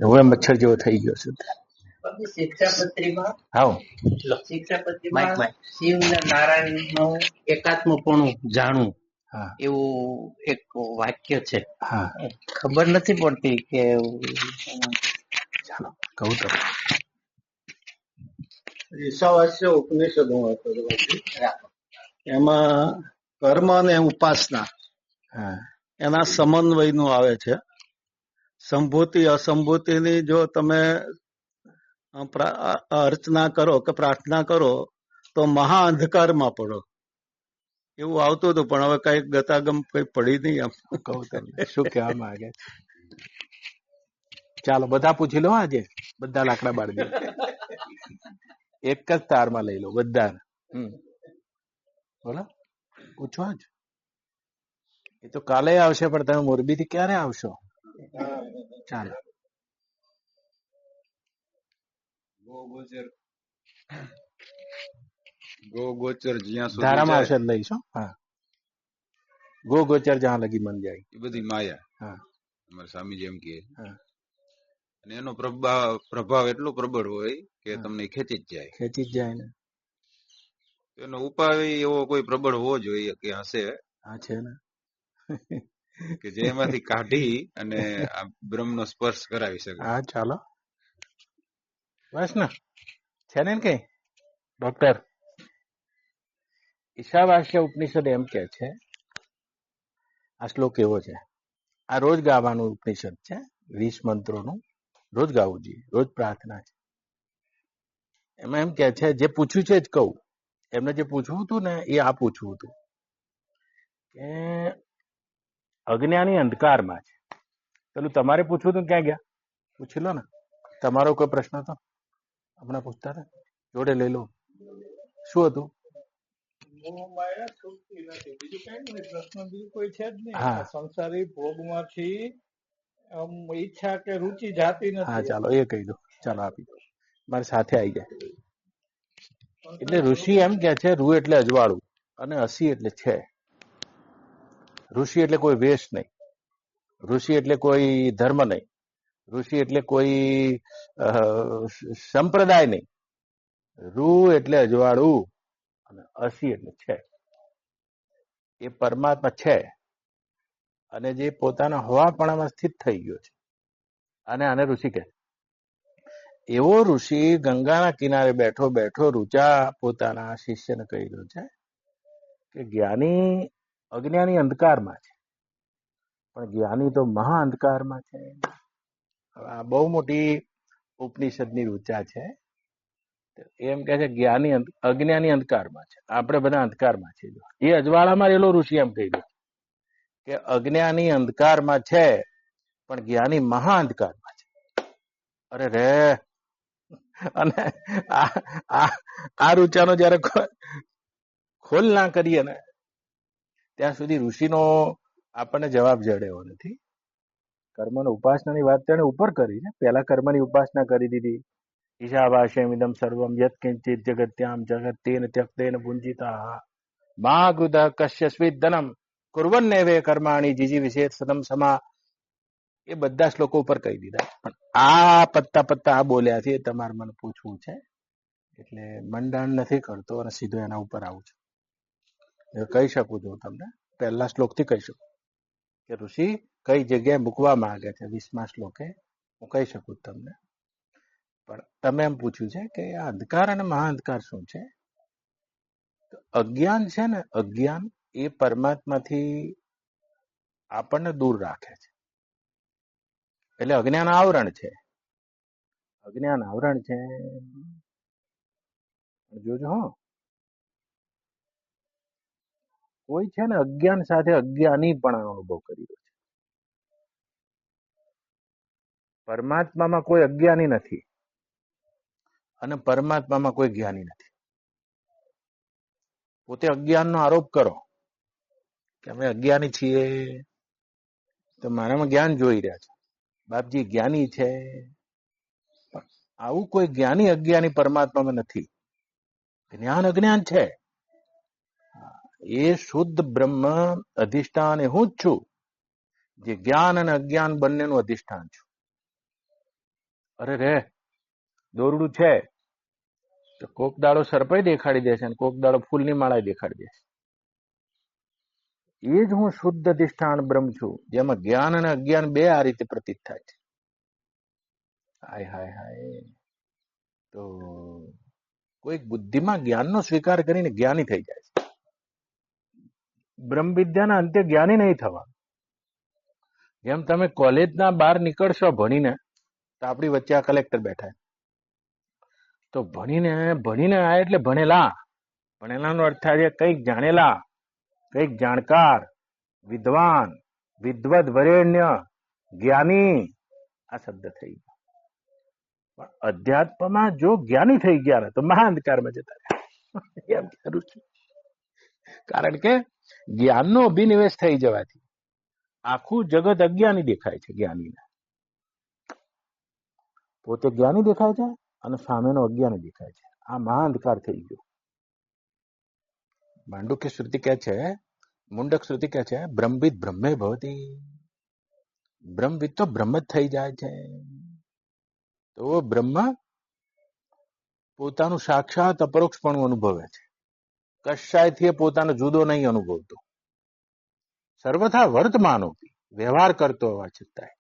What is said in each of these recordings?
હું મચ્છર જેવો થઈ ગયો છું. શિક્ષાપત્રીમાં હાવ શિવ ને નારાયણ નું એકાત્મપણું જાણવું હા એવું એક વાક્ય છે. હા ખબર નથી પડતી કે ચાલો કહું તો ઈશાવાસ્ય ઉપનિષદ હું હતો એમાં કર્મ અને ઉપાસના હા એના સમન્વયનું આવે છે. સંભૂતિ અસંભૂતિની જો તમે અર્ચના કરો કે પ્રાર્થના કરો તો મહા અંધકારમાં પડો એવું આવતું હતું, પણ હવે કઈ ગતાગમ કઈ પડી નહીં. આમ કહું તમને શું કહેવા માંગે. ચાલો બધા પૂછી લો. આજે બધા લાકડા બાળી દો, એક જ તારમાં લઈ લો બધા. બોલો પૂછો જ. એ તો કાલે આવશે, પણ તમે મોરબી થી ક્યારે આવશો? ચાલો ગોચર જ્યાં સુધી ધારામાં આવશે જાય લઈશું. હા ગો ગોચર જહાં લગી મન જાય. એ બધી માયા. હા અમારા સ્વામીજી એમ કહે. હા અને એનો પ્રભાવ એટલો પ્રબળ હોય કે તમને ખેંચી જ જાય. ખેંચી જ જાય ને. એનો ઉપાય એવો કોઈ પ્રબળ હોવો જોઈએ કે હશે હા છે ને કે જેમાંથી કાઢી અને આ બ્રહ્મનો સ્પર્શ કરાવી શકે. હા ચાલો બસ ને છે ને કઈ ડોક્ટર. ઈશાવાસ્ય ઉપનિષદ એમ કે છે, આ શ્લોક એવો છે, આ રોજ ગાવાનું ઉપનિષદ છે, 20 મંત્રોનું રોજ ગાવું જોઈએ, રોજ પ્રાર્થના છે. એમાં એમ કે છે, જે પૂછ્યું છે જ કહું. એમને જે પૂછવું હતું ને એ આ પૂછવું હતું કે અજ્ઞાની અંધકારમાં છે. પેલું તમારે પૂછવું હતું ક્યાં ગયા? પૂછી લો ને. તમારો કોઈ પ્રશ્ન હતો હમણાં પૂછતા હતા, જોડે લઈ લો. શું હતું? હા સંસારી ભોગમાંથી ઈચ્છા કે રુચિ જાતી નથી. હા ચાલો એ કહી દો. ચાલો આપી દો, મારી સાથે આવી જાય. એટલે ઋષિ એમ કે છે, રૂ એટલે અજવાળું અને અસી એટલે છે. ઋષિ એટલે કોઈ વેશ નહીં, ઋષિ એટલે કોઈ ધર્મ નહીં, ઋષિ એટલે કોઈ સંપ્રદાય નહીં. રૂ એટલે અજવાળું અને અસી એટલે છે. એ પરમાત્મા છે અને જે પોતાના હવાપણામાં સ્થિત થઈ ગયો છે, અને આને ઋષિ કહે. એવો ઋષિ ગંગાના કિનારે બેઠો બેઠો ઋચા પોતાના શિષ્યને કહી રહ્યો છે કે જ્ઞાની અજ્ઞાની અંધકારમાં છે, પણ જ્ઞાની તો મહા અંધકારમાં છે. આ બહુ મોટી ઉપનિષદની ઋચા છે. એમ કે છે જ્ઞાની અજ્ઞાની અંધકારમાં છે, આપણે બધા અંધકારમાં છે. એ અજવાળામાં રહેલો ઋષિ એમ કહી રહ્યો કે અજ્ઞાની અંધકારમાં છે, પણ જ્ઞાની મહા અંધકારમાં છે. અરે રે. અને આ ઋચાનો જયારે ખોલ ના કરીએ ને ત્યાં સુધી ઋષિનો આપણને જવાબ જડે એવો નથી. કર્મનો ઉપાસનાની વાત તેને ઉપર કરી છે. પહેલા કર્મની ઉપાસના કરી દીધી. ઈશાવાસ્યમિદં સર્વમ યત્ કિંચિત જગત્યામ જગત્તેન ત્યક્તેન ભુંજિતા મા કૃતઃ કશ્ય સ્વિદ્ધનમ કુર્વન્નેવે કર્માણિ જીજીવિષેત સતમ સમા. એ બધા શ્લોકો ઉપર કહી દીધા. પણ આ પત્તા આ બોલ્યા છે, એ તમારે મને પૂછવું છે, એટલે મંડાણ નથી કરતો અને સીધો એના ઉપર આવું છું. કહી શકું છું તમને, પહેલા શ્લોકથી કહી શકું કે ઋષિ કઈ જગ્યાએ મૂકવા માંગે છે. 20મા શ્લોકે હું કહી શકું તમને. પણ તમે એમ પૂછ્યું છે કે આ અંધકાર અને મહાઅંધકાર શું છે? અજ્ઞાન છે ને, અજ્ઞાન એ પરમાત્માથી આપણને દૂર રાખે છે. એટલે અજ્ઞાન આવરણ છે. અજ્ઞાન આવરણ છે. જોજો હો, કોઈ છે ને અજ્ઞાન સાથે અજ્ઞાની પણ અનુભવ કરી રહ્યો છે. પરમાત્મામાં કોઈ અજ્ઞાની નથી અને પરમાત્મામાં કોઈ જ્ઞાની નથી. પોતે અજ્ઞાનનો આરોપ કરો કે અમે અજ્ઞાની છીએ, તો મારામાં જ્ઞાન જોઈ રહ્યા છે. બાપજી જ્ઞાની છે, આવું કોઈ જ્ઞાની અજ્ઞાની પરમાત્મામાં નથી. જ્ઞાન અજ્ઞાન છે. એ શુદ્ધ બ્રહ્મ અધિષ્ઠાન એ હું જ છું, જે જ્ઞાન અને અજ્ઞાન બંનેનું અધિષ્ઠાન છું. અરે રે દોરડું છે તો કોક દાડો સર્પાઈ દેખાડી દે છે અને કોક દાડો ફૂલની માળા દેખાડી દે છે. એ જ હું શુદ્ધ અધિષ્ઠાન બ્રહ્મ છું, જેમાં જ્ઞાન અને અજ્ઞાન બે આ રીતે પ્રતીત થાય છે. હાય હાય હાય. તો કોઈક બુદ્ધિમાં જ્ઞાનનો સ્વીકાર કરીને જ્ઞાની થઈ જાય છે. બ્રહ્મ વિદ્યાના અંતે જ્ઞાની નહીં થવા. જેમ તમે કોલેજના બહાર નીકળશો ભણીને, તો આપણી વચ્ચે આ કલેક્ટર બેઠા છે. તો ભણીને આ એટલે ભણેલા. ભણેલાનો અર્થ થાય છે કંઈક જાણેલા, કંઈક જાણકાર, વિદ્વાન, વિદ્વદ વરેણ્ય, જ્ઞાની, આ શબ્દ થઈ ગયો. પણ અધ્યાત્મમાં જો જ્ઞાની થઈ ગયા ને તો મહાઅંધકારમાં જતા રહ્યા. એમ કરું છું. કારણ કે જ્ઞાનનો અભિનિવેશ થઈ જવાથી આખું જગત અજ્ઞાની દેખાય છે. જ્ઞાનીને પોતે જ્ઞાની દેખાય છે અને સામેનો અજ્ઞાની દેખાય છે. આ મહાઅંધકાર થઈ ગયો. માંડુક્ય શ્રુતિ કહે છે, મુંડક શ્રુતિ કહે છે, બ્રહ્મવિદ બ્રહ્મે ભવતી. બ્રહ્મવિદ તો બ્રહ્મ જ થઈ જાય છે. તો બ્રહ્મ પોતાનું સાક્ષાત અપરોક્ષપણું અનુભવે છે. કશાયથી પોતાનો જુદો નહીં અનુભવતો. સર્વથા વર્તમાનોપી, વ્યવહાર કરતો હોવા છતાંય.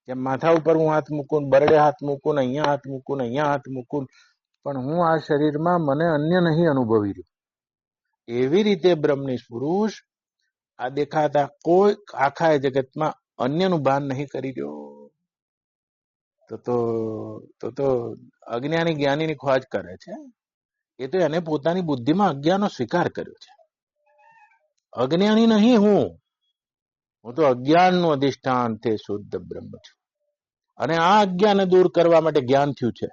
જેમ માથા ઉપર હું હાથ મૂકું, બરડે હાથ મૂકું, અહીંયા હાથ મૂકું, અહીંયા હાથ મૂકું, પણ હું આ શરીરમાં મને અન્ય નહીં અનુભવી રહ્યો. એવી રીતે બ્રહ્મની પુરુષ આ દેખાતા કોઈ આખા જગતમાં અન્યનું ભાન નહીં કરી રહ્યો. તો અજ્ઞાની જ્ઞાનીની ખોજ કરે છે. એ તો એને પોતાની બુદ્ધિમાં અજ્ઞાનનો સ્વીકાર કર્યો છે. અજ્ઞાની નહીં હું તો અજ્ઞાનનું અધિષ્ઠાન તે શુદ્ધ બ્રહ્મ છું. અને આ અજ્ઞાનને દૂર કરવા માટે જ્ઞાન થયું છે.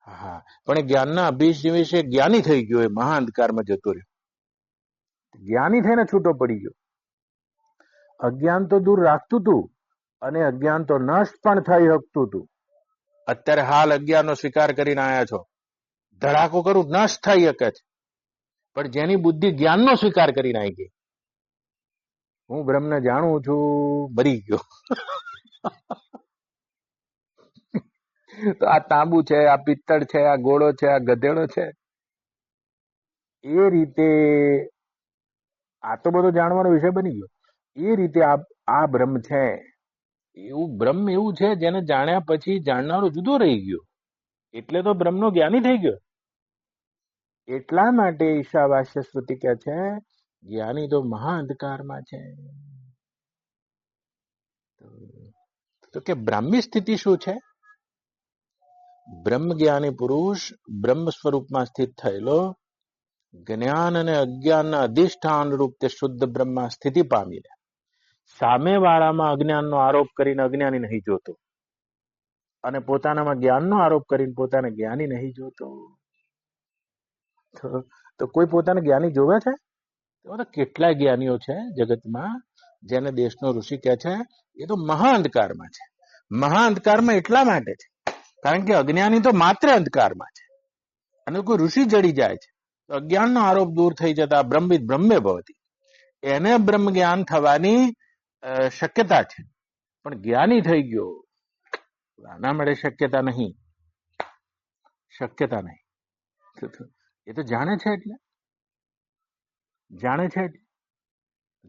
હા, પણ એ જ્ઞાનના અભિનિવેશે જ્ઞાની થઈ ગયો, એ મહાઅંધકારમાં જતો રહ્યો. જ્ઞાની થઈને છૂટો પડી ગયો. અજ્ઞાન તો દૂર રાખતું હતું અને અજ્ઞાન તો નષ્ટ પણ થઈ શકતું હતું. અત્યારે હાલ અજ્ઞાનનો સ્વીકાર કરીને આવ્યા છો, ધડાકો કરું નષ્ટ થઈ શકે છે. પણ જેની બુદ્ધિ જ્ઞાનનો સ્વીકાર કરીને આવી ગઈ, હું બ્રહ્મને જાણું છું, મરી ગયો. તો આ તાંબુ છે, આ પિત્તળ છે, આ ઘોડો છે, આ ગધેડો છે, એ રીતે આ તો બધો જાણવાનો વિષય બની ગયો. એ રીતે આ બ્રહ્મ છે. એવું બ્રહ્મ એવું છે જેને જાણ્યા પછી જાણનારો જુદો રહી ગયો. એટલે તો બ્રહ્મનો જ્ઞાની થઈ ગયો. એટલા માટે ઈશાવાસ્ય સ્મૃતિ કહે છે, જ્ઞાની તો મહાઅંધકારમાં છે. તો કે બ્રાહ્મી સ્થિતિ શું છે? બ્રહ્મ જ્ઞાની પુરુષ બ્રહ્મ સ્વરૂપમાં સ્થિત થયેલો, જ્ઞાન અને અજ્ઞાનના અધિષ્ઠાન રૂપ તે શુદ્ધ બ્રહ્મમાં સ્થિતિ પામીને સામે વાળામાં અજ્ઞાનનો આરોપ કરીને અજ્ઞાની નહીં જોતો અને પોતાનામાં જ્ઞાનનો આરોપ કરીને પોતાને જ્ઞાની નહીં જોતો. તો કોઈ પોતાને જ્ઞાની જોવે છે? તો કેટલાય જ્ઞાનીઓ છે જગતમાં જેને દેશનો ઋષિ કહે છે એ તો મહાઅંધકારમાં છે. મહાઅંધકારમાં એટલા માટે છે કારણ કે અજ્ઞાની તો માત્ર અંધકારમાં છે અને કોઈ ઋષિ જડી જાય છે તો અજ્ઞાનનો આરોપ દૂર થઈ જતા બ્રહ્મવિદ બ્રહ્મે ભવતી, એને બ્રહ્મ જ્ઞાન થવાની શક્યતા છે. પણ જ્ઞાની થઈ ગયો આના માટે શક્યતા નહીં. એ તો જાણે છે એટલે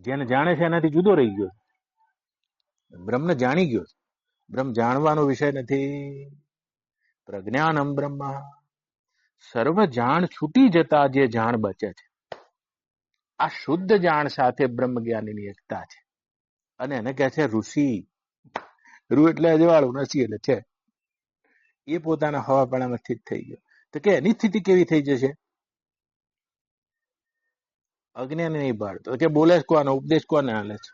જેને જાણે છે એનાથી જુદો રહી ગયો. બ્રહ્મને જાણી ગયો. બ્રહ્મ જાણવાનો વિષય નથી. પ્રજ્ઞાનમ બ્રહ્મ. સર્વ જાણ છૂટી જતા જે જાણ બચે છે, આ શુદ્ધ જાણ સાથે બ્રહ્મ જ્ઞાનીની એકતા છે. અને એને કહે છે ઋષિ. રૂ એટલે અજવાળું, નસી એટલે છે. એ પોતાના હવાપણામાં સ્થિત થઈ ગયો. તો કે એની સ્થિતિ કેવી થઈ જશે? અજ્ઞાની નહીં બાળતો કે બોલે કોનો ઉપદેશ કોને હાલે છે?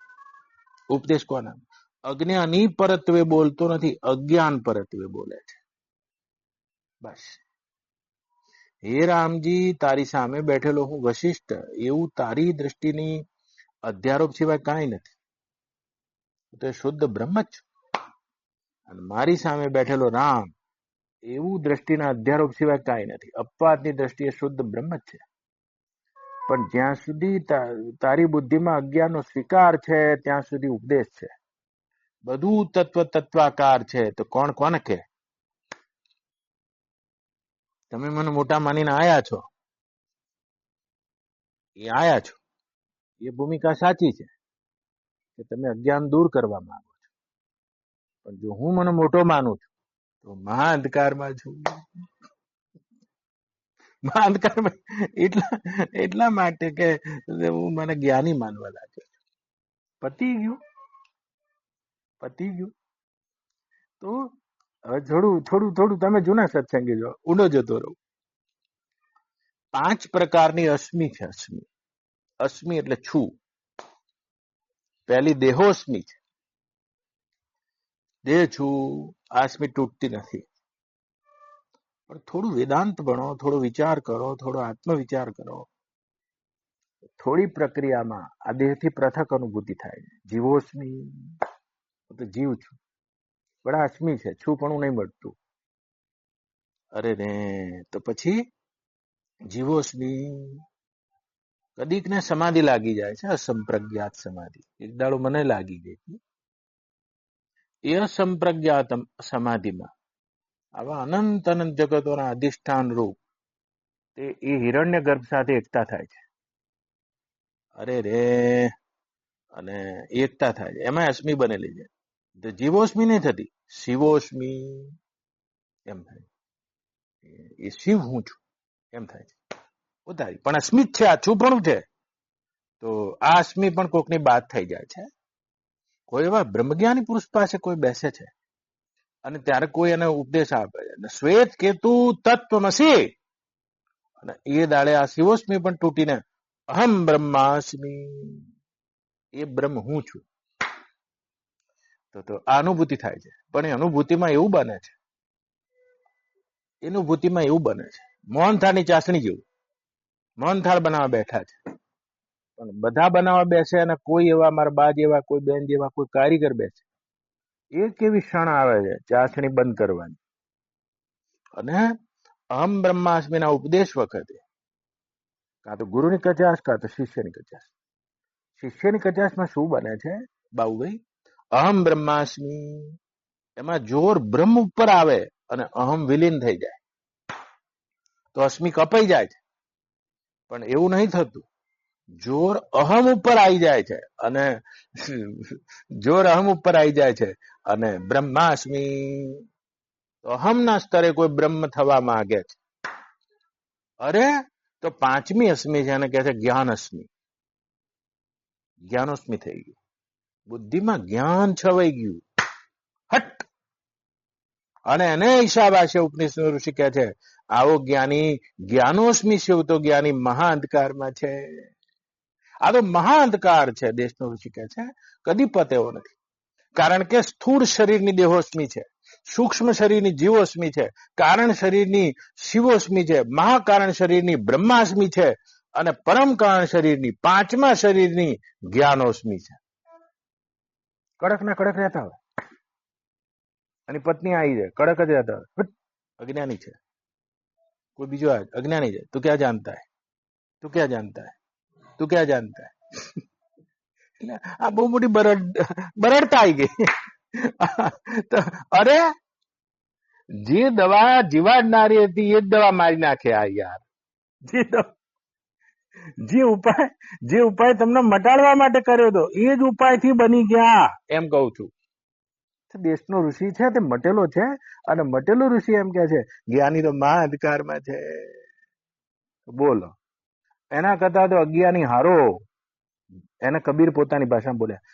ઉપદેશ કોના? અજ્ઞાની પરત્વે બોલતો નથી, અજ્ઞાન પરત્વે બોલે છે. બસ. હે રામજી, તારી સામે બેઠેલો હું વશિષ્ઠ, એવું તારી દ્રષ્ટિની અધ્યારોપ સિવાય કાંઈ નથી. તો એ શુદ્ધ બ્રહ્મ જ છું. અને મારી સામે બેઠેલો રામ, એવું દ્રષ્ટિના અધ્યારોપ સિવાય કાંઈ નથી. અપવાદની દ્રષ્ટિએ શુદ્ધ બ્રહ્મ જ છે. પણ જ્યાં સુધી તારી બુદ્ધિમાં અજ્ઞાનનો સ્વીકાર છે ત્યાં સુધી ઉપદેશ છે. બધું તત્વાકાર છે. તો કોણ કોને કે? તમે મને મોટા માનીને આયા છો, એ આયા છો, એ ભૂમિકા સાચી છે કે તમે અજ્ઞાન દૂર કરવા માંગો છો. પણ જો હું મને મોટો માનું છું તો મહાઅંધકારમાં છું. મહાઅંધકારમાં એટલા માટે કે હું મને જ્ઞાની માનવા લાગ્યો. પતી ગયું. તો હવે થોડું તમે જૂના સત્સંગી જો, ઊંડો જતો રહું. 5 પ્રકારની અસ્મિ છે. અસ્મિ એટલે છું. પહેલી દેહોસ્મિ છે. દેહ છું. આસ્મિ તૂટતી નથી. પણ થોડું વેદાંત ભણો, થોડો વિચાર કરો, થોડો આત્મવિચાર કરો, થોડી પ્રક્રિયામાં આ દેહથી પૃથક અનુભૂતિ થાય છે. જીવોસ્મિ, હું તો જીવ છું. બડા અસ્મિ છે, છું પણ નહીં મળતું. અરે રે, તો પછી જીવોસ્મિ. કદીક ને સમાધિ લાગી જાય છે, અસંપ્રજ્ઞાત સમાધિ. એક દાડો મને લાગી ગઈ હતી. એ અસંપ્રજ્ઞાત સમાધિમાં આવા અનંત જગતોના અધિષ્ઠાન રૂપ એ હિરણ્ય ગર્ભ સાથે એકતા થાય છે. અરે રે, અને એકતા થાય છે. એમાં અસ્મિ બનેલી છે. તો જીવોસ્મિ નહીં થતી, શિવોસ્મિ એમ થાય. એ શિવ હું છું એમ થાય છે. ઉતારી પણ અસ્મિત છે, આ છું પણ છે. તો આ અસ્મિ પણ કોકની બાદ થઈ જાય છે. કોઈ એવા બ્રહ્મજ્ઞાની પુરુષ પાસે કોઈ બેસે છે અને ત્યારે કોઈ એને ઉપદેશ આપે છે, શ્વેત કેતુ તત્વમસી, અને એ દાડે આ શિવોસ્મિ પણ તૂટીને અહમ બ્રહ્માસ્મિ, એ બ્રહ્મ હું છું. તો આ અનુભૂતિ થાય છે. પણ એ અનુભૂતિમાં એવું બને છે, મોહનથાળની ચાસણી જેવું. મોહનથાળ બનાવવા બેઠા છે, પણ બધા બનાવવા બેસે અને કોઈ એવા મારા બા જેવા, કોઈ બેન જેવા, કોઈ કારીગર બેસે. એક એવી ક્ષણ આવે છે ચાસણી બંધ કરવાની, અને અહમ બ્રહ્માસ્મિના ઉપદેશ વખતે કાં તો ગુરુની કચાશ, કાં તો શિષ્યની કચાશ. શિષ્યની કચાશમાં શું બને છે બાબુભાઈ? અહમ બ્રહ્માસ્મિ, એમાં જોર બ્રહ્મ ઉપર આવે અને અહમ વિલીન થઈ જાય. તો અસ્મિ કપાઈ જાય છે. પણ એવું નહીં થતું. જોર અહમ ઉપર આવી જાય છે, અને જોર અહમ ઉપર આવી જાય છે, અને બ્રહ્માસ્મિ, અહમના સ્તરે કોઈ બ્રહ્મ થવા માંગે છે. અરે, તો 5મી અસ્મિ છે, એને કહે છે જ્ઞાન અસ્મિ. જ્ઞાનોસ્મિ થઈ ગયું. બુદ્ધિમાં જ્ઞાન છવાઈ ગયું, હટ. અને એને ઈશાવાસ્ય ઉપનિષદ ઋષિ કહે છે, આવો જ્ઞાની જ્ઞાનોસ્મિ શિવ, તો જ્ઞાની મહાઅંધકારમાં છે. આ તો મહાઅંધકાર છે, દેશનો ઋષિ કહે છે. કદી પતે એવો નથી. કારણ કે સ્થૂળ શરીરની દેહોસ્મિ છે, સૂક્ષ્મ શરીરની જીવોસ્મિ છે, કારણ શરીરની શિવોસ્મિ છે, મહાકારણ શરીરની બ્રહ્માસ્મિ છે, અને પરમ કારણ શરીરની 5મા શરીરની જ્ઞાનોસ્મિ છે. કડક ના કડક રહેતા હોય, અને પત્ની આવી જાય, કડક જ રહેતા હોય, અજ્ઞાની છે. કોઈ બીજો અજ્ઞાની છે, તું ક્યાં જાણતા હે, તું ક્યાં જાણતા હે, તું ક્યાં જાણતા હે. આ બહુ મોટી બરડતા આવી ગઈ. અરે, જે દવા જીવાડનારી હતી એ જ દવા મારી નાખે આ યાર. જે ઉપાય તમને મટાડવા માટે કર્યો હતો એ જ ઉપાયથી બની ગયા, એમ કહું છું. દેશનો ઋષિ છે તે મટેલો છે, અને મટેલો ઋષિ એમ કે છે જ્ઞાની તો મહાઅંધકારમાં છે. બોલો, એના કરતા તો અજ્ઞાની હારો. એને કબીર પોતાની ભાષામાં બોલ્યા,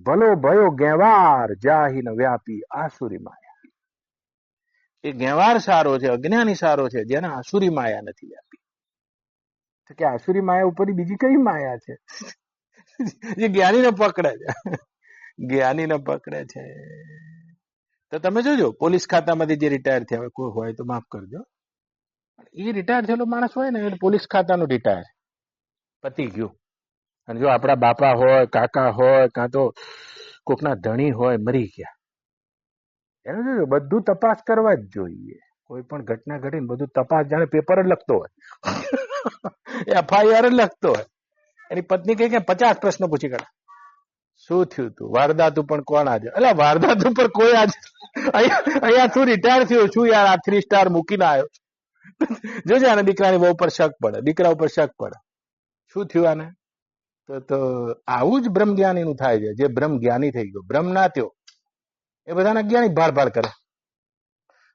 ભલો ભયો ગેવાર જાહિન વ્યાપી આસુરી માયા. એ ગેવાર સારો છે, અજ્ઞાની સારો છે, જેને આસુરી માયા નથી વ્યાપી. કે આસુરી માયા ઉપર બીજી કઈ માયા છે જે જ્ઞાનીને પકડે છે? જ્ઞાનીને પકડે છે. તો તમે જોજો, પોલીસ ખાતામાંથી જે રિટાયર થયા હોય, કોઈ હોય તો માફ કરજો, એ રિટાયર થયેલો માણસ હોય ને, એટલે પોલીસ ખાતાનું રિટાયર, પતી ગયું. અને જો આપણા બાપા હોય, કાકા હોય, કાં તો કોકના ધણી હોય, મરી ગયા. એને જોજો, બધું તપાસ કરવા જ જોઈએ. કોઈ પણ ઘટના ઘટીને બધું તપાસ, જાણે પેપર જ લખતો હોય, FIR જ લખતો હોય. એની પત્ની કઈ કે 50 પ્રશ્નો પૂછી કાઢે, શું થયું તું? વારદાત ઉપર કોણ આજે? એટલે વારદાત ઉપર કોઈ આજે અહીંયા તું રિટાયર થયો છું યાર, આ 3 સ્ટાર મૂકીને આવ્યો. જોજે આને દીકરાની બહુ ઉપર શક પડે, દીકરા ઉપર શક પડે. શું થયું આને? તો આવું જ બ્રહ્મ જ્ઞાનીનું થાય છે. જે બ્રહ્મ જ્ઞાની થઈ ગયો, બ્રહ્મ ના થયો, એ બધાને જ્ઞાની ભાડ ભાડ કરે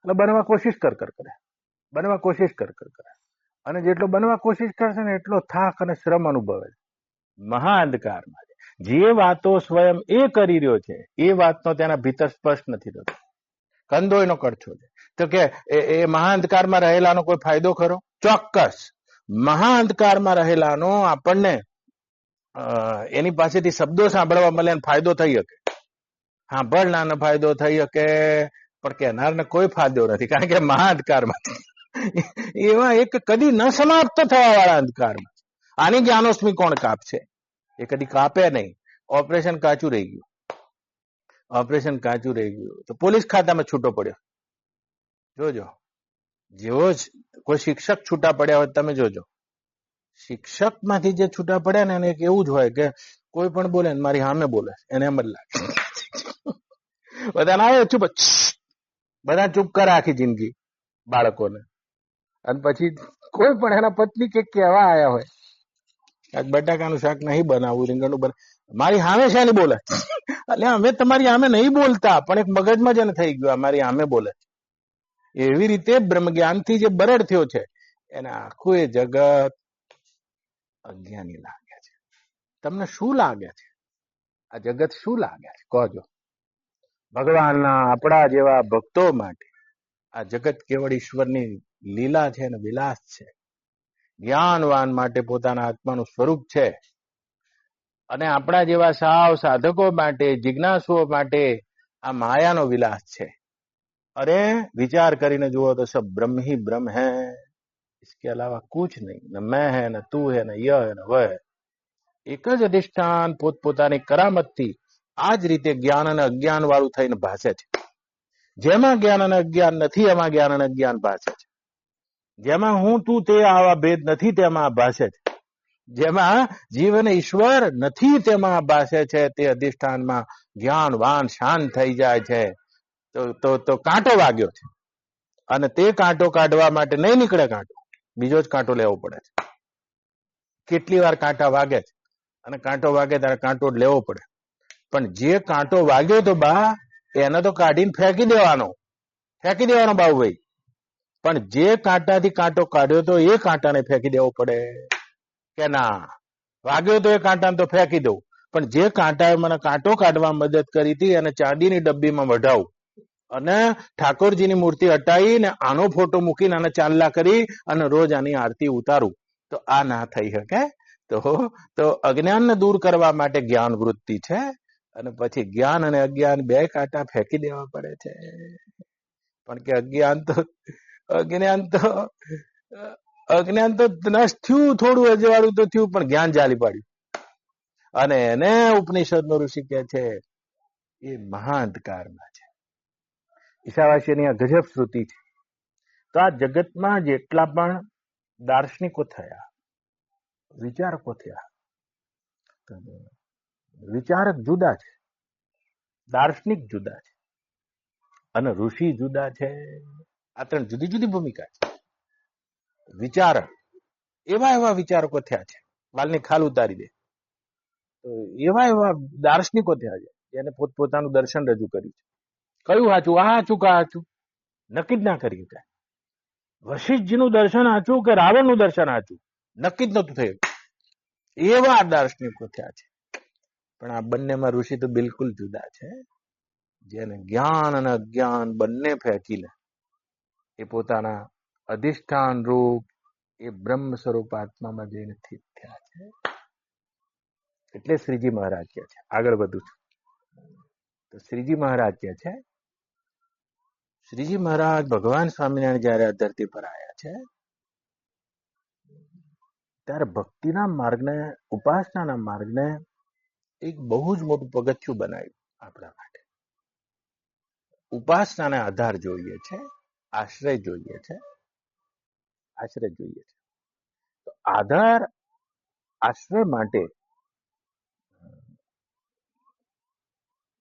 એટલે બનવા કોશિશ કરે, બનવા કોશિશ કરે. અને જેટલો બનવા કોશિશ કરશે ને એટલો થાક અને શ્રમ અનુભવે. મહા અંધકારમાં જે વાતો સ્વયં એ કરી રહ્યો છે એ વાતનો તેના ભીતર સ્પષ્ટ નથી થતો. કંદોયનો કડછો છે. તો કે એ મહા અંધકારમાં રહેલાનો કોઈ ફાયદો ખરો? ચોક્કસ. મહા અંધકારમાં રહેલાનો આપણને એની પાસેથી શબ્દો સાંભળવા મળે અને ફાયદો થઈ શકે. સાંભળનારનો ફાયદો થઈ શકે, પણ કહેનારને કોઈ ફાયદો નથી, કારણ કે મહા અંધકારમાં એવા એક કદી ન સમાપ્ત થવા વાળા અંધકારમાં. આની જ્ઞાનોસ્મી કોણ કાપશે? એ કદી કાપે નહીં. ઓપરેશન કાચું રહી ગયું, ઓપરેશન કાચું રહી ગયું તો પોલીસ ખાતામાં છૂટો પડ્યો. જોજો, જેવો જ કોઈ શિક્ષક છૂટા પડ્યા હોય તમે જોજો, શિક્ષક માંથી જે છૂટા પડ્યા ને એને એક એવું જ હોય કે કોઈ પણ બોલે ને મારી સામે બોલે, એને એમ જ લાગે. બધાને આવે ચૂપ, બધા ચૂપ કરે આખી જિંદગી બાળકોને, અને પછી કોઈ પણ એના પત્ની કે કેવા આયા હોય, આજ બટાકાનું શાક નહીં બનાવવું, રીંગણનું બને, મારી સામે છે ને બોલે. એટલે અમે તમારી સામે નહીં બોલતા, પણ એક મગજમાં જ એને થઈ ગયું અમારી સામે બોલે. એવી રીતે બ્રહ્મ જ્ઞાનથી જે બરડ થયો છે એને આખું એ જગત અજ્ઞાની લાગે છે. તમને શું લાગે છે? આ જગત શું લાગે છે કહજો. ભગવાનના આપણા જેવા ભક્તો માટે આ જગત કેવળ ઈશ્વરની લીલા છે અને વિલાસ છે. જ્ઞાનવાન માટે પોતાના આત્માનું સ્વરૂપ છે, અને આપણા જેવા સાવ સાધકો માટે, જિજ્ઞાસુઓ માટે આ માયાનો વિલાસ છે. અરે વિચાર કરીને જુઓ તો સબ બ્રહ્મ ही ब्रह्म है, इसके अलावा कुछ नहीं, न मैं है, न तू है, न यह है, न वह है. એક જ અધિષ્ઠાન પોતપોતાની કરામતથી આ જ રીતે જ્ઞાન અને અજ્ઞાન વાળું થઈને ભાસે છે. જેમાં જ્ઞાન અને અજ્ઞાન નથી એમાં જ્ઞાન અને અજ્ઞાન ભાસે છે. જેમાં હું તું તે આવા ભેદ નથી તેમાં ભાસે છે. જેમાં જીવ અને ઈશ્વર નથી તેમાં ભાસે છે. તે અધિષ્ઠાનમાં જ્ઞાનવાન શાંત થઈ જાય છે. તો કાંટો વાગ્યો છે, અને તે કાંટો કાઢવા માટે નહીં નીકળે કાંટો, બીજો જ કાંટો લેવો પડે છે. કેટલી વાર કાંટા વાગે છે, અને કાંટો વાગે ત્યારે કાંટો લેવો પડે. પણ જે કાંટો વાગ્યો તો બા એને તો કાઢીને ફેંકી દેવાનો બાબુભાઈ. પણ જે કાંટાથી કાંટો કાઢ્યો તો એ કાંટાને ફેંકી દેવો પડે કે ના? વાગ્યો તો એ કાંટાને તો ફેંકી દઉં, પણ જે કાંટાએ મને કાંટો કાઢવા મદદ કરી હતી અને ચાંદીની ડબ્બીમાં વઢાવું અને ઠાકોરજીની મૂર્તિ હટાવીને આનો ફોટો મૂકીને આને ચાંદલા કરી અને રોજ આની આરતી ઉતારું, તો આ ના થઈ શકે. તો અજ્ઞાનને દૂર કરવા માટે જ્ઞાન વૃત્તિ છે, અને પછી જ્ઞાન અને અજ્ઞાન બે કાંટા ફેંકી દેવા પડે છે. પણ કે અજ્ઞાન તો નષ્ટ થયું, થોડું અજવાળું તો થયું, પણ જ્ઞાન જાલી પાડ્યું. અને એને ઉપનિષદનો ઋષિ કહે છે એ મહાઅંધકારમાં છે. ઈશાવાસ્યની આ ગજબ શ્રુતિ છે. તો આ જગતમાં જેટલા પણ દાર્શનિકો થયા, વિચારકો થયા, વિચારક જુદા છે, દાર્શનિક જુદા છે, અને ઋષિ જુદા છે. આ ત્રણ જુદી જુદી ભૂમિકા છે. વિચારક એવા વિચારકો થયા છે, વાલની ખાલ ઉતારી દે. તો એવા દાર્શનિકો થયા છે જેને પોતપોતાનું દર્શન રજૂ કર્યું છે. કયું સાચું? આ સાચું કા સાચું નક્કી જ ના કરી શકાય. વશિષ્ઠજીનું દર્શન સાચું કે રાવણનું દર્શન સાચું નક્કી જ નતું થયું. એવા દાર્શનિકો થયા છે. પણ આ બંનેમાં ઋષિ તો બિલકુલ જુદા છે, જેને જ્ઞાન અને અજ્ઞાન બંને ફેંકીને એ પોતાના અધિષ્ઠાન રૂપ એ બ્રહ્મ સ્વરૂપ આત્મામાં જઈને સ્થિત થયા છે. એટલે શ્રીજી મહારાજ કહે છે, આગળ વધુ છું તો શ્રીજી મહારાજ કહે છે, શ્રીજી મહારાજ ભગવાન સ્વામિનારાયણ જયારે આ ધરતી પર આવ્યા છે ત્યારે ભક્તિના માર્ગને, ઉપાસનાના માર્ગને એક બહુ જ મોટું પગથિયું બનાવ્યું આપણા માટે. ઉપાસનાને આધાર જોઈએ છે, આશ્રય જોઈએ છે, આશ્રય જોઈએ છે. તો આધાર આશ્રય માટે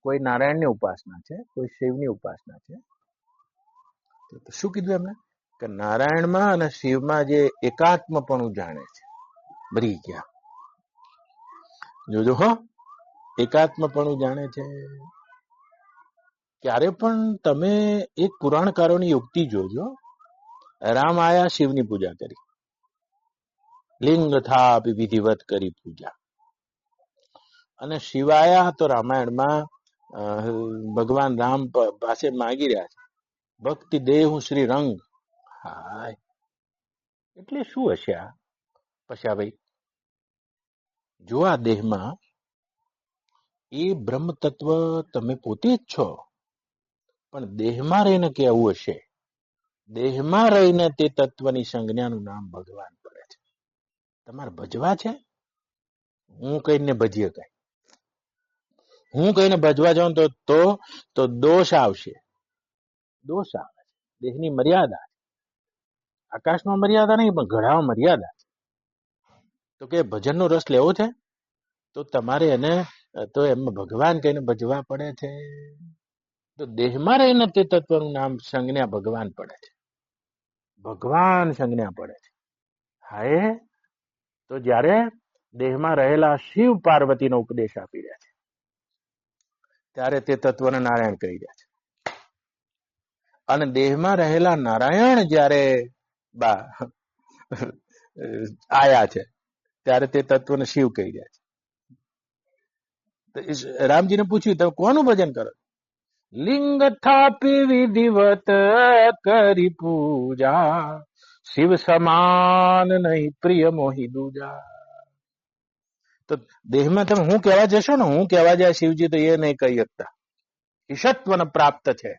કોઈ નારાયણની ઉપાસના છે, કોઈ શિવની ઉપાસના છે. તો શું કીધું એમને કે નારાયણમાં અને શિવમાં જે એકાત્મપણું જાણે છે મરી ગયા. જોજો હો, એકાત્મપણું જાણે છે. ક્યારે પણ તમે એક પુરાણકારોની યુક્તિ જોજો. રામ આયા શિવની પૂજા કરી, લિંગ થાપી વિધિવત કરી પૂજા. અને શિવ આયા તો રામાયણમાં ભગવાન રામ પાસે માગી રહ્યા છે ભક્તિ દેહુ શ્રી રંગ. હાય, એટલે શું હશે આ પશાભાઈ? જો આ દેહમાં એ બ્રહ્મ તત્વ તમે પોતે જ છો, પણ દેહમાં રહીને કેવું હશે? દેહમાં રહીને તે તત્વની સંજ્ઞાનું નામ ભગવાન પડે છે. તમારે ભજવા છે? હું કહીને ભજીએ કઈ, હું કહીને ભજવા જાઉં તો દોષ આવશે. દોષ આવે છે. દેહની મર્યાદા, આકાશમાં મર્યાદા નહીં પણ ઘડામાં મર્યાદા. તો કે ભજનનો રસ લેવો છે તો તમારે એને તો એમાં ભગવાન કહીને ભજવા પડે છે. તો દેહમાં રહીને તે તત્વનું નામ સંજ્ઞા ભગવાન પડે છે. ભગવાન સંજ્ઞા પડે છે. હાય, તો જ્યારે દેહમાં રહેલા શિવ પાર્વતીનો ઉપદેશ આપી રહ્યા છે ત્યારે તે તત્વને નારાયણ કહી રહ્યા છે. અને દેહમાં રહેલા નારાયણ જ્યારે આયા છે ત્યારે તે તત્વને શિવ કહી રહ્યા છે. રામજીને પૂછ્યું તમે કોનું ભજન કરો? લિંગ થાપી વિધિવત કરી પૂજા, શિવ સમાન નહીં પ્રિય મોહી દૂજા. તો દેહમાં તમે હું કહેવા જશો ને, હું કહેવા જાય શિવજી તો એ નહીં કહી શકતા. ઈશત્વને પ્રાપ્ત છે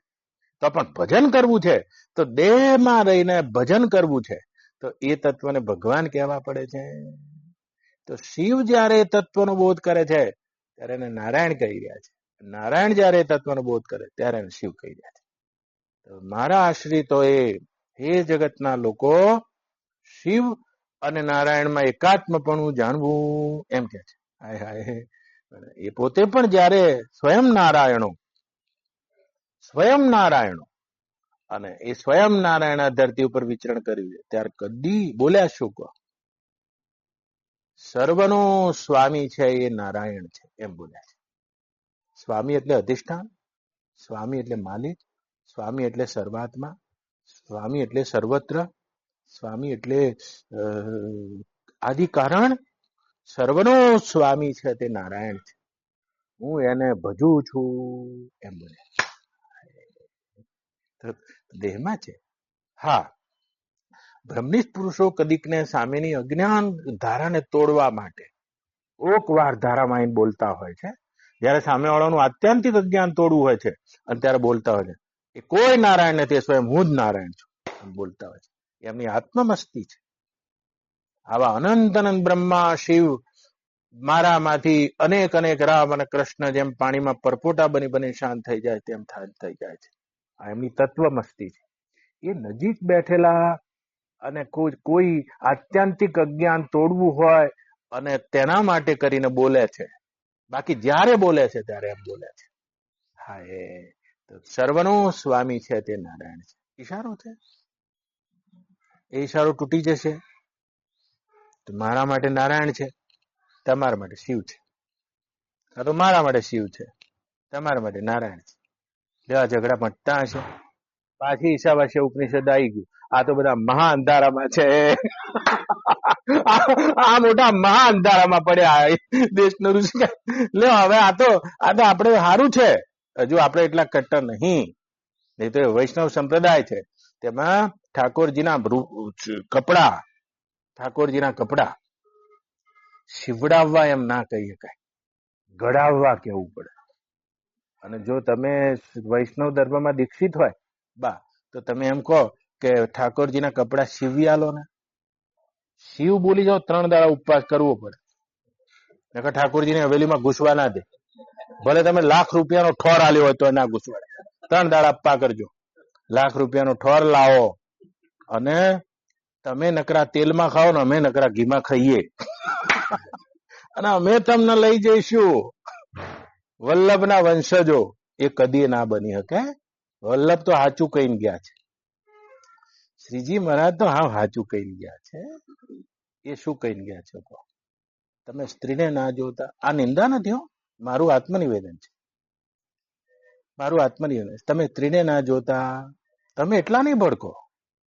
તો પણ ભજન કરવું છે તો દેહમાં રહીને ભજન કરવું છે તો એ તત્વને ભગવાન કહેવા પડે છે. તો શિવ જયારે તત્વનો બોધ કરે છે ત્યારે એને નારાયણ કહી રહ્યા છે. નારાયણ જયારે તત્વનો બોધ કરે ત્યારે એને શિવ કહી રહ્યા છે. તો મારા આશ્રિતો હે જગતના લોકો, શિવ અને નારાયણમાં એકાત્મપણું જાણવું એમ કે છે. હાય હાય, એ પોતે પણ જયારે સ્વયં નારાયણો અને એ સ્વયં નારાયણ આ ધરતી ઉપર વિચરણ કર્યું છે ત્યારે કદી બોલ્યા શું કહો? સર્વનો સ્વામી છે એ નારાયણ છે એમ બોલ્યા છે. સ્વામી એટલે અધિષ્ઠાન, સ્વામી એટલે માલિક, સ્વામી એટલે સર્વાત્મા, સ્વામી એટલે સર્વત્ર, સ્વામી એટલે આદિ કારણ. સર્વનો સ્વામી છે તે નારાયણ છે. હું એને ભજું છું એમ બોલે. દેહમાં છે. હા, બ્રહ્મનિષ્ઠ પુરુષો કદીકને સામેની અજ્ઞાન ધારાને તોડવા માટે ઓકવાર ધારામાં આવીને બોલતા હોય છે. જયારે સામેવાળાનું આત્યંતિક અજ્ઞાન તોડવું હોય છે અને ત્યારે બોલતા હોય છે એ કોઈ નારાયણ નથી, સ્વયં હું જ નારાયણ છું બોલતા હોય છે. એમની આત્મમસ્તી છે. આવા અનંત અનંત બ્રહ્મા શિવ મારામાંથી અનેક અનેક રામ અને કૃષ્ણ જેમ પાણીમાં પરપોટા બની બની શાંત થઈ જાય તેમ થઈ જાય છે. આ એમની તત્વમસ્તી છે. એ નજીક બેઠેલા અને કોઈ આત્યંતિક અજ્ઞાન તોડવું હોય અને તેના માટે કરીને બોલે છે. બાકી જ્યારે બોલે છે ત્યારે એમ બોલે છે. હા, એ સર્વનો સ્વામી છે તે નારાયણ છે. ઈશારો છે, એ ઈશારો તૂટી જશે તો મારા માટે નારાયણ છે, તમારા માટે શિવ છે. તો મારા માટે શિવ છે, તમારા માટે નારાયણ છે. જેવા ઝઘડા મટતા હશે. પાછી ઈશાવાસ્ય ઉપનિષદ આવી ગયું. આ તો બધા મહા અંધારામાં છે. આ મોટા મહા અંધારામાં પડ્યા દેશનો ઋષિ. લે હવે આ તો આપણે સારું છે, હજુ આપણે એટલા કટ્ટર નહીં તો વૈષ્ણવ સંપ્રદાય છે તેમાં ઠાકોરજીના કપડા શિવડાવવા એમ ના કહી શકાય, ગળાવવા કેવું પડે. અને જો તમે વૈષ્ણવ ધર્મમાં દીક્ષિત હોય તો તમે એમ કહો કે ઠાકોરજીના કપડા શિવ્યા ને, શિવ બોલી જાઓ 3 દાડા ઉપવાસ કરવો પડે. નકર ઠાકોરજીને હવેલીમાં ઘૂસવા ના દે. ભલે તમે લાખ રૂપિયાનો ઠોર આલ્યો હોય તો ના ઘૂસવાડે. 3 દાડા અપ્પા કરજો. લાખ રૂપિયાનો ઠોર લાવો અને તમે નકરા તેલમાં ખાઓ ને અમે નકરા ઘીમાં ખાઈએ અને અમે તમને લઈ જઈશું. વલ્લભના વંશજો એ કદી ના બની શકે. વલ્લભ તો સાચું કહીને ગયા છે. શ્રીજી મહારાજ તો હા સાચું કહીને ગયા છે. એ શું કહીને ગયા છે કહો? તમે સ્ત્રીને ના જોતા. આ નિંદા નથી હો, મારું આત્મનિવેદન છે. મારું આત્મનિવેદન. તમે સ્ત્રીને ના જોતા, તમે એટલા નહીં ભડકો.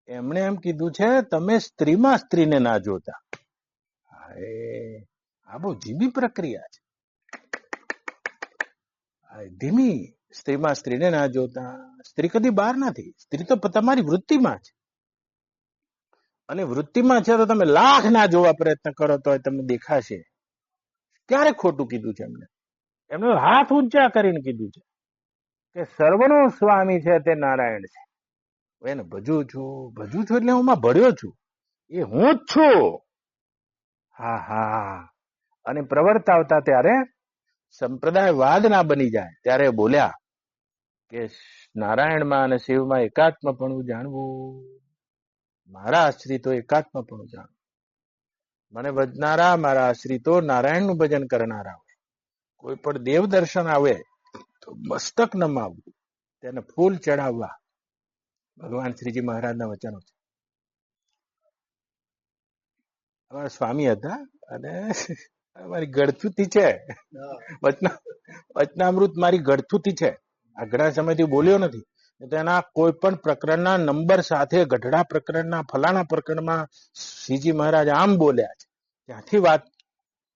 એમણે એમ કીધું છે તમે સ્ત્રીમાં સ્ત્રીને ના જોતા. આ બહુ ધીમી પ્રક્રિયા છે. ધીમી. સ્ત્રીમાં સ્ત્રીને ના જોતા. સ્ત્રી કદી બહાર નથી. સ્ત્રી તો તમારી વૃત્તિમાં છે. અને વૃત્તિમાં છે તો તમે લાખ ના જોવા પ્રયત્ન કરો તો તમને દેખાશે. ક્યારે ખોટું કીધું છે એમને? એમને હાથ ઊંચા કરીને કીધું છે કે સર્વનો સ્વામી છે તે નારાયણ છે. એને ભજું છું એટલે હું માં ભળ્યો છું. એ હું જ છું. હા હા. અને પ્રવર્તાવતા ત્યારે સંપ્રદાયવાદ ના બની જાય ત્યારે બોલ્યા કે નારાયણમાં અને શિવમાં એકાત્મપણું જાણવું. મારા આશ્રિતો એકાત્મપણું જાણવું. મને ભજનારા મારા આશ્રિતો નારાયણનું ભજન કરનારા. કોઈ પણ દેવ દર્શન આવે તો મસ્તક નમાવવું, તેને ફૂલ ચડાવવા. ભગવાન શ્રીજી મહારાજના વચનો છે. અમારા સ્વામી હતા અને મારી ગળથુથી છે. વચનામૃત મારી ગળથુથી છે. આ ઘણા સમયથી બોલ્યો નથી. તેના કોઈ પણ પ્રકરણના નંબર સાથે ગઢડા પ્રકરણના ફલાણા પ્રકરણમાં શ્રીજી મહારાજ આમ બોલ્યા છે. ત્યાંથી વાત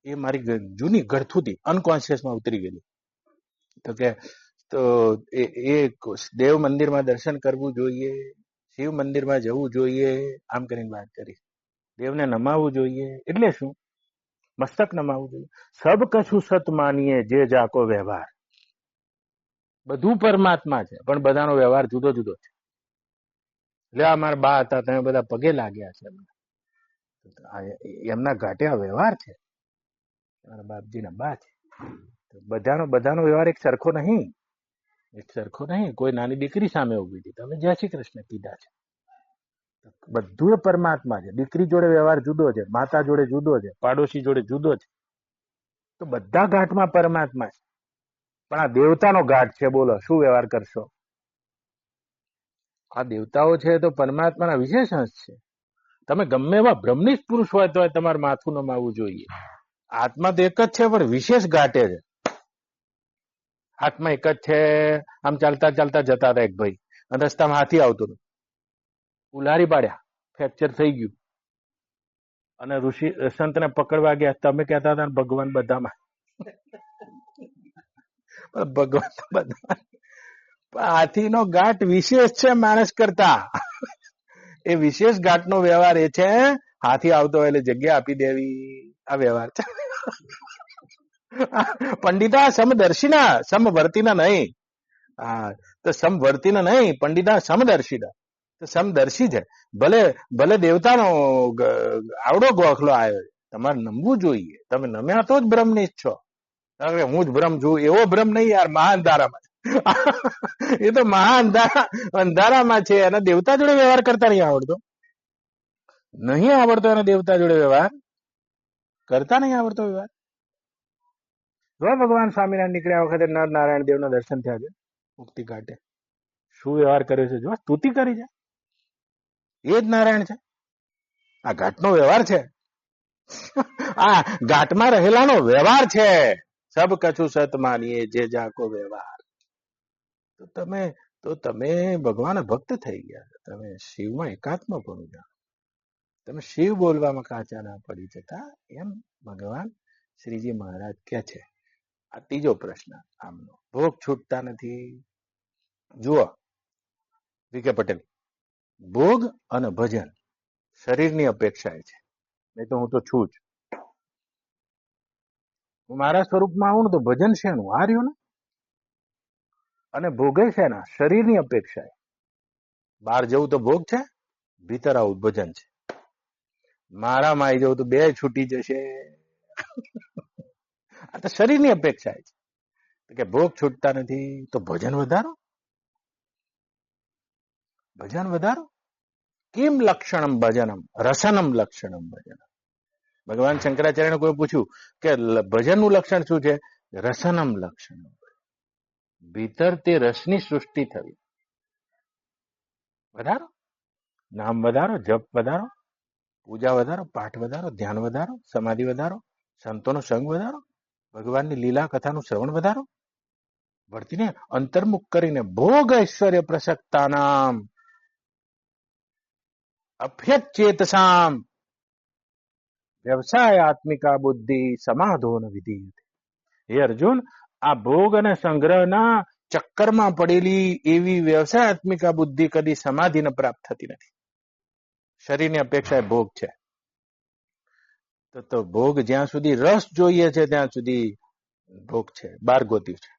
એ મારી જૂની ગળથુથી અનકોન્શિયસમાં ઉતરી ગયેલી. તો કે તો એ દેવ મંદિરમાં દર્શન કરવું જોઈએ, શિવ મંદિરમાં જવું જોઈએ, આમ કરીને વાત કરી. દેવને નમાવવું જોઈએ એટલે શું? મસ્તક નમાવવું જોઈએ. સબ કશું સત માનીએ જે જાકો વ્યવહાર. બધું પરમાત્મા છે પણ બધાનો વ્યવહાર જુદો જુદો છે. એટલે અમારા બા હતા તમે બધા પગે લાગ્યા છે. એમના ઘાટે આ વ્યવહાર છે. મારા બાપજીના બા છે. બધાનો વ્યવહાર એક સરખો નહીં. એક સરખો નહીં. કોઈ નાની દીકરી સામે ઉભી હતી, તમે જય શ્રી કૃષ્ણ કીધા છે. બધું એ પરમાત્મા છે. દીકરી જોડે વ્યવહાર જુદો છે, માતા જોડે જુદો છે, પાડોશી જોડે જુદો છે. તો બધા ઘાટમાં પરમાત્મા છે. પણ આ દેવતાનો ઘાટ છે. બોલો શું વ્યવહાર કરશો? આ દેવતાઓ છે તો પરમાત્માના વિશેષ અંશ છે. તમે ગમે એવા બ્રહ્મનિષ્ઠ પુરુષ હોય તો તમારે માથું નમાવવું જોઈએ. આત્મા તો એક જ છે પણ વિશેષ ઘાટે છે. આત્મા એક જ છે. આમ ચાલતા ચાલતા જતા હતા એક ભાઈ અને રસ્તામાં હાથી આવતો હતો. ઉલારી પાડ્યા, ફ્રેક્ચર થઈ ગયું અને ઋષિ સંતને પકડવા ગયા. તમે કહેતા હતા ભગવાન બધામાં. ભગવાન તો બધા. હાથીનો ઘાટ વિશેષ છે માણસ કરતા. એ વિશેષ ઘાટનો વ્યવહાર એ છે હાથી આવતો હોય એટલે જગ્યા આપી દેવી. આ વ્યવહાર છે. પંડિતા સમદર્શિના, સમવર્તીના નહીં. હા તો સમવર્તીના નહીં, પંડિતા સમદર્શિના. તો સમદર્શી છે. ભલે દેવતાનો આવડો ગોખલો આવ્યો. તમારે નમવું જોઈએ. તમે નમ્યા તો જ બ્રહ્મનિષ્ઠ છો. હું જ બ્રહ્મ છું એવો બ્રહ્મ નહીં યાર. મહાઅંધારામાં એ તો અંધારામાં છે. અને દેવતા જોડે વ્યવહાર કરતા નહીં આવડતો. નહીં આવડતો એને દેવતા જોડે વ્યવહાર કરતા નહીં આવડતો વ્યવહાર. જો ભગવાન સ્વામિનારાયણ નીકળ્યા વખતે નર નારાયણ દેવના દર્શન થયા છે મુક્તિ ઘાટે. શું વ્યવહાર કર્યો છે? જો સ્તુતિ કરી છે. એ જ નારાયણ છે. આ ઘાટનો વ્યવહાર છે. આ ઘાટમાં રહેલાનો વ્યવહાર છે. સબ કછુ સત માનીએ જે જાકો વ્યવહાર. તો તમે ભગવાન ભક્ત થઈ ગયા. તમે શિવમાં એકાત્મપણું જાણો. તમે શિવ બોલવામાં કાચા ના પડી જતા એમ ભગવાન શ્રીજી મહારાજ કે છે. આ ત્રીજો પ્રશ્ન આમનો. ભોગ છૂટતા નથી. જુઓ વિકે પટેલ, ભોગ અને ભજન શરીરની અપેક્ષાએ છે. નહીં તો હું તો છું જ. હું મારા સ્વરૂપમાં આવું ને તો ભજન શેનું? આ રહ્યું ને. અને ભોગે છે ને શરીરની અપેક્ષાએ. બહાર જવું તો ભોગ છે, ભીતર આવું ભજન છે. મારામાં આવી જવું તો બે છૂટી જશે. આ તો શરીરની અપેક્ષા છે કે ભોગ છૂટતા નથી તો ભજન વધારો. ભજન વધારો. કિમ લક્ષણમ ભજનમ રસનમ લક્ષણમ ભજનમ. ભગવાન શંકરાચાર્યને કોઈ પૂછ્યું કે ભજનનું લક્ષણ શું છે? રસનમ લક્ષણમ. ભીતર તે રસની સૃષ્ટિ થવી. વધારો, નામ વધારો, જપ વધારો, પૂજા વધારો, પાઠ વધારો, ધ્યાન વધારો, સમાધિ વધારો, સંતોનો સંગ વધારો, ભગવાનની લીલા કથાનું શ્રવણ વધારો, વર્તીને અંતર્મુખ કરીને ભોગ ઐશ્વર્ય પ્રસક્તાનામ અભ્યત ચેતસામ વ્યવસાય આત્મિકા બુદ્ધિ સમાધોન વિધિ. હે અર્જુન, આ ભોગ અને સંગ્રહના ચક્કરમાં પડેલી એવી વ્યવસાયાત્મિકા બુદ્ધિ કદી સમાધિને પ્રાપ્ત થતી નથી. શરીરની અપેક્ષાએ ભોગ છે તો ભોગ જ્યાં સુધી રસ જોઈએ છે ત્યાં સુધી ભોગ છે, બાર ગોતી છે.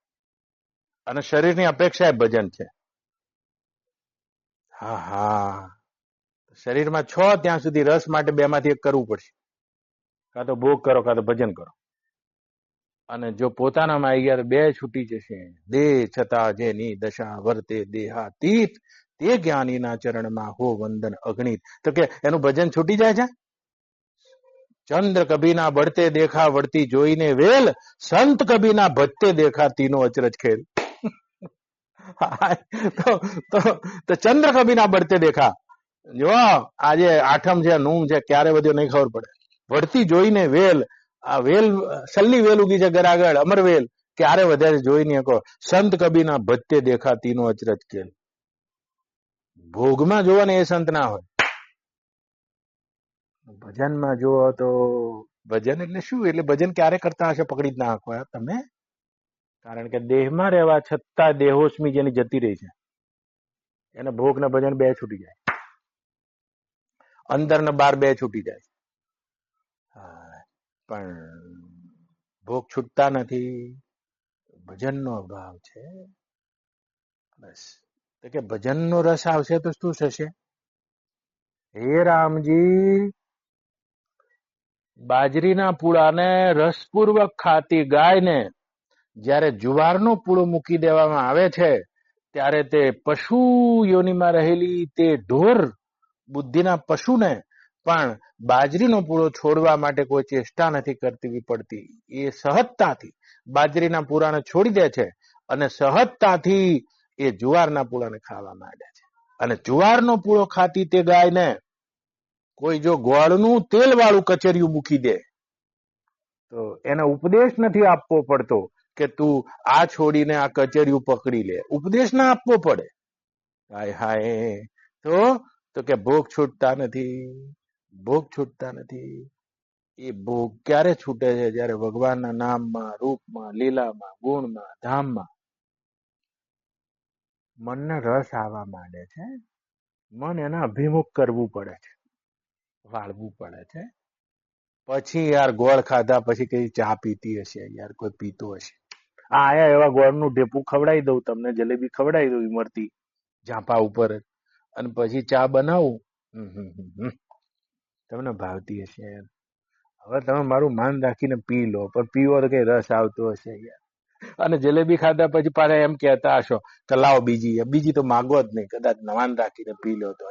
અને શરીરની અપેક્ષાએ ભજન છે. હા હા, શરીરમાં છો ત્યાં સુધી રસ માટે બે માંથી એક કરવું પડશે. કાં તો ભોગ કરો કાં તો ભજન કરો. અને જો પોતાનામાં આવી ગયા તો બે છૂટી જશે. દેહ છતાં જેની દશા વર્તે દેહાતીત તે જ્ઞાનીના ચરણમાં હો વંદન અગણિત. તો કે એનું ભજન છૂટી જાય છે. ચંદ્ર કભી ના બળતે દેખા વળતી જોઈને વેલ, સંત કભી ના ભજતે દેખા તીનો અચરજ ખેલ. તો ચંદ્ર કભી ના બળતે દેખા. જો આજે આઠમ છે, નૂમ છે, ક્યારે વધ્યો નહીં ખબર પડે. વળતી જોઈને વેલ, આ વેલ સલ્લી વેલ ઉગી છે ઘર આગળ, અમરવેલ, ક્યારે વધે છે જોઈ નહીં શકો. સંત કભી ના ભજતે દેખા તીનો અચરજ ખેલ. ભોગમાં જોવો ને એ સંત ના હોય. ભજનમાં જુઓ તો ભજન એટલે શું? એટલે ભજન ક્યારે કરતા હશે પકડી જ ના શકો તમે. કારણ કે દેહમાં રહેવા છતાં દેહોસ્મી જેની જતી રહી છે, એને ભોગ ને ભજન બે છૂટી જાય. અંદર ને બાર બે છૂટી જાય. પણ ભોગ છૂટતા નથી, ભજનનો અભાવ છે. બસ તો કે ભજનનો રસ આવશે તો શું થશે? હે રામજી, બાજરીના પૂળાને રસપૂર્વક ખાતી ગાયને જ્યારે જુવારનો પૂળો મૂકી દેવામાં આવે છે ત્યારે તે પશુ યોનિમાં રહેલી તે ઢોર બુદ્ધિના પશુને પણ બાજરીનો પૂળો છોડવા માટે કોઈ ચેષ્ટા નથી કરવી પડતી. એ સહજતાથી બાજરીના પૂળાને છોડી દે છે અને સહજતાથી એ જુવારના પૂળાને ખાવા માંડે છે. અને જુવારનો પૂળો ખાતી તે ગાયને કોઈ જો ગોળનું તેલ વાળું કચરિયું મૂકી દે તો એને ઉપદેશ નથી આપવો પડતો કે તું આ છોડીને આ કચરિયું પકડી લે. ઉપદેશ ના આપવો પડે. હાય હાય. તો કે ભોગ છૂટતા નથી, ભોગ છૂટતા નથી. એ ભોગ ક્યારે છૂટે છે? જ્યારે ભગવાનના નામમાં, રૂપમાં, લીલામાં, ગુણમાં, ધામમાં મનને રસ આવવા માંડે છે. મન એના અભિમુખ કરવું પડે છે, વાળવું પડે છે. પછી યાર ગોળ ખાધા પછી કઈ ચા પીતી હશે યાર, કોઈ પીતો હશે. આયા એવા ગોળનું ઢેપું ખવડાવી દઉં તમને, જલેબી ખવડાવી દઉં ઇમરતી ઝાંપા ઉપર જ, અને પછી ચા બનાવું, તમને ભાવતી હશે યાર. હવે તમે મારું માન રાખીને પી લો, પણ પીવો તો કઈ રસ આવતો હશે યાર. અને જલેબી ખાધા પછી પાછા એમ કહેતા હશો કે લાવો બીજી તો માગો જ નહીં, કદાચ માન રાખીને પી લો તો.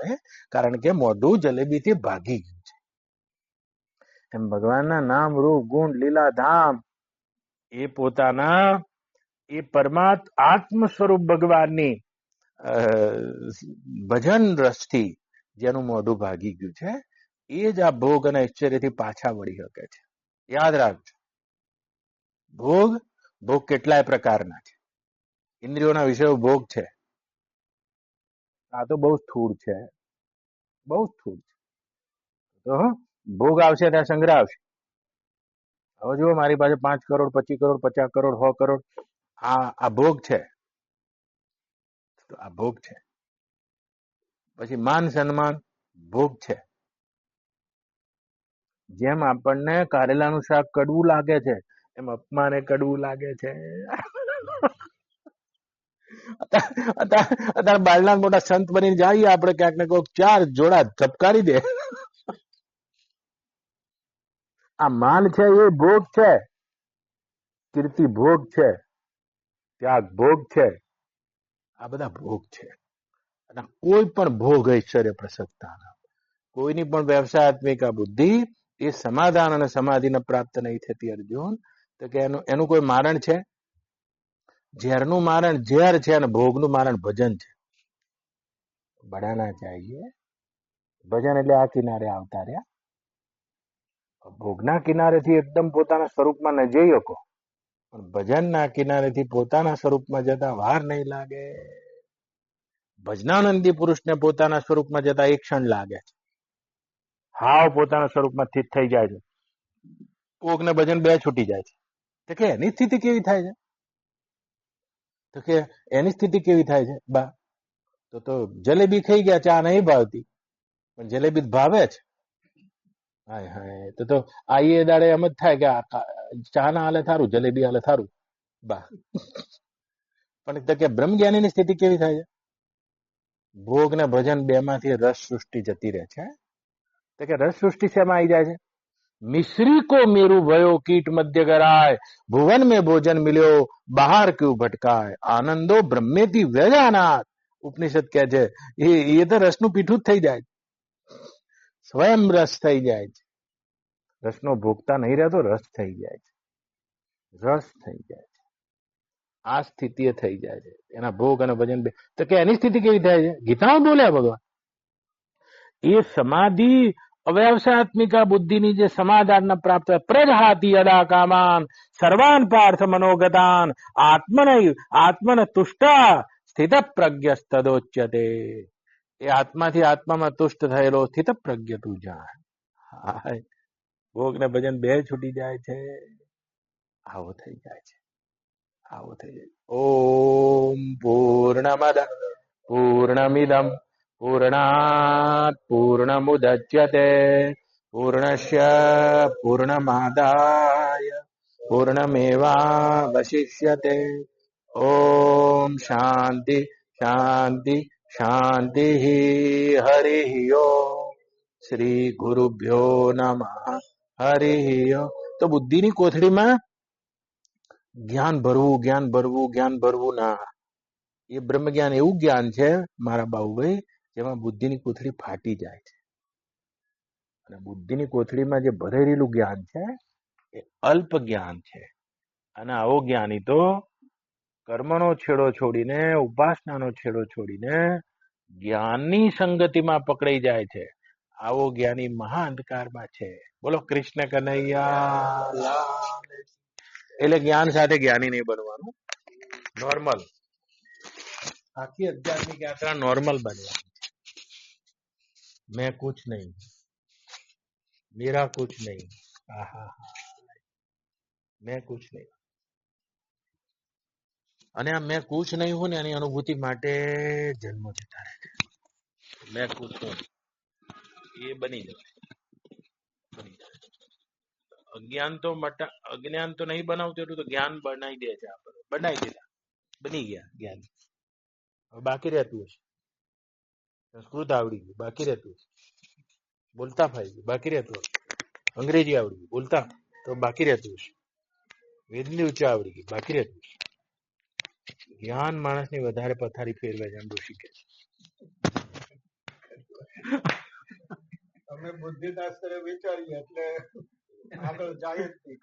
કારણ કે મોઢું જલેબીથી ભાગી ગયું છે. એમ ભગવાનના નામ, રૂપ, ગુણ, લીલા, ધામ એ પોતાના એ પરમાત્મ આત્મ સ્વરૂપ ભગવાનની ભજન રસથી જેનું મોઢું ભાગી ગયું છે એ જ આ ભોગ અને ઐશ્વર્યથી પાછા વળી શકે છે. યાદ રાખજો, ભોગ કેટલાય પ્રકારના છે. ઇન્દ્રિયોના વિષયો ભોગ છે. આ તો બહુ સ્થૂળ છે, બહુ સ્થૂળ છે. તો ભોગ આવશે ત્યાં સંગ્રહ આવશે. હવે જુઓ, મારી પાસે 5 કરોડ 25 કરોડ 50 કરોડ 100 કરોડ આ ભોગ છે. તો આ ભોગ છે. પછી માન સન્માન ભોગ છે. જેમ આપણને કારેલાનું શાક કડવું લાગે છે એમ અપમાને કડવું લાગે છે. અત્યારે બાળના મોટા સંત બનીને જઈએ આપણે ક્યાંક ને કોઈક 4 જોડા ધબકારી દે. આ માન છે એ ભોગ છે, કીર્તિ ભોગ છે, ત્યાગ ભોગ છે. આ બધા ભોગ છે. અને કોઈ પણ ભોગ ઐશ્વર્ય પ્રસક્તા, કોઈની પણ વ્યવસાયાત્મિક બુદ્ધિ એ સમાધાન અને સમાધિને પ્રાપ્ત નહીં થતી. અર્જુન, તો કે એનું કોઈ મારણ છે? ઝેરનું મારણ ઝેર છે અને ભોગનું મારણ ભજન છે. બડાના ચાહીએ. ભજન એટલે આ કિનારે આવતા રહ્યા. ભોગના કિનારેથી એકદમ પોતાના સ્વરૂપમાં ન જઈ શકો, પણ ભજનના કિનારેથી પોતાના સ્વરૂપમાં જતા વાર નહીં લાગે. ભજનાનંદી પુરુષને પોતાના સ્વરૂપમાં જતા એક ક્ષણ લાગે છે. હાવ પોતાના સ્વરૂપમાં સ્થિત થઈ જાય છે. કોકને ભજન બે છૂટી જાય છે. તો કે એની સ્થિતિ કેવી થાય છે? તો કે એની સ્થિતિ કેવી થાય છે બા? તો જલેબી ખાઈ ગયા, ચા નહીં ભાવતી, પણ જલેબી ભાવે છે. હાય હાય, તો આઈએ દાડે એમ જ થાય કે ચા ના હાલે થારું, જલેબી હાલે થારું બા. પણ તો કે બ્રહ્મજ્ઞાનીની સ્થિતિ કેવી થાય છે? ભોગ ને ભજન બે માંથી રસ સૃષ્ટિ જતી રહે છે. તો કે રસ સૃષ્ટિ શેમાં આવી જાય છે? मिश्री को मेरू भयो कीट मध्य कराय, भुवन में भोजन मिल्यो बाहर क्यों भटकाय, आनंदो ब्रह्मेति व्यजानात. ઉપનિષદ કહે છે એ તો રસનું પીઠું જ થઈ જાય, સ્વયં રસ થઈ જાય છે. રસનો ભોગતા નહીં રહેતો, રસ થઈ જાય છે, રસ થઈ જાય છે. આ સ્થિતિ થઈ જાય છે એના ભોગ અને ભજન બે. તો કે એની સ્થિતિ કેવી થાય છે? ગીતામાં બોલ્યા ભગવાન. એ સમાધિ અવ્યવસાત્મિકા બુદ્ધિની જે સમાધાન પ્રાપ્ત પ્રજહાતી અદા કામાન સર્વાન પાર્થ મનોગતાન આત્મન તુષ્ટા સ્થિત પ્રજ્ઞસ્તદોચ્યતે. એ આત્માથી આત્મામાં તુષ્ટ થયેલો સ્થિત પ્રજ્ઞ તું જાણ. ભોગ ને ભજન બે છૂટી જાય છે. આવો થઈ જાય છે, આવો થઈ જાય. ઓમ પૂર્ણમદ પૂર્ણમિદમ પૂર્ણાત પૂર્ણમુદચ્યતે પૂર્ણસ્ય પૂર્ણમાદાય પૂર્ણમેવાવશિષ્યતે. ઓમ શાંતિ શાંતિ શાંતિ. હરિ ઓમ. શ્રી ગુરુભ્યો નમઃ. હરિ ઓમ. તો બુદ્ધિની કોથળીમાં જ્ઞાન ભરવું જ્ઞાન ભરવું જ્ઞાન ભરવું ના. એ બ્રહ્મ જ્ઞાન એવું જ્ઞાન છે મારા બાબુભાઈ, જેમાં બુદ્ધિની કોથળી ફાટી જાય છે. અને બુદ્ધિની કોથળીમાં જે ભરેલું જ્ઞાન છે એ અલ્પ જ્ઞાન છે. અને આવો જ્ઞાની તો કર્મનો છેડો છોડીને, ઉપાસનાનો છેડો છોડીને જ્ઞાનની સંગતિમાં પકડાઈ જાય છે. આવો જ્ઞાની મહા અંધકારમાં છે. બોલો કૃષ્ણ કનૈયા લાલ. એટલે જ્ઞાન સાથે જ્ઞાની નહીં બનવાનું, નોર્મલ. આખી આધ્યાત્મિક યાત્રા નોર્મલ બનવાની. मैं कुछ नहीं, मेरा कुछ नहीं, मैं कुछ नहीं. અને આ મેં કુછ નહીં હું ને એની અનુભૂતિ માટે જન્મ જતા રહે છે. મેં કુછ હું એ બની જાય. અજ્ઞાન તો નહીં બનાવતું એટલું તો જ્ઞાન બનાવી દે છે. આપણે બનાવી દીધા, બની ગયા જ્ઞાન. હવે બાકી રહેતું હશે સંસ્કૃત આવડી ગયું, બાકી રહેતું હશે બોલતા ફાઈ ગયું, બાકી રહેતું હશે અંગ્રેજી આવડી ગયું બોલતા, તો બાકી રહેતું હશે વેદની ઉચ્ચ આવડી ગઈ, બાકી રહેતું હશે. જ્ઞાન માણસની વધારે પથારી ફેરવે છે એમ ઋષિ કહે છે. અમે બુદ્ધિદાસ વિચારીએ એટલે આગળ જાય જ નહીં.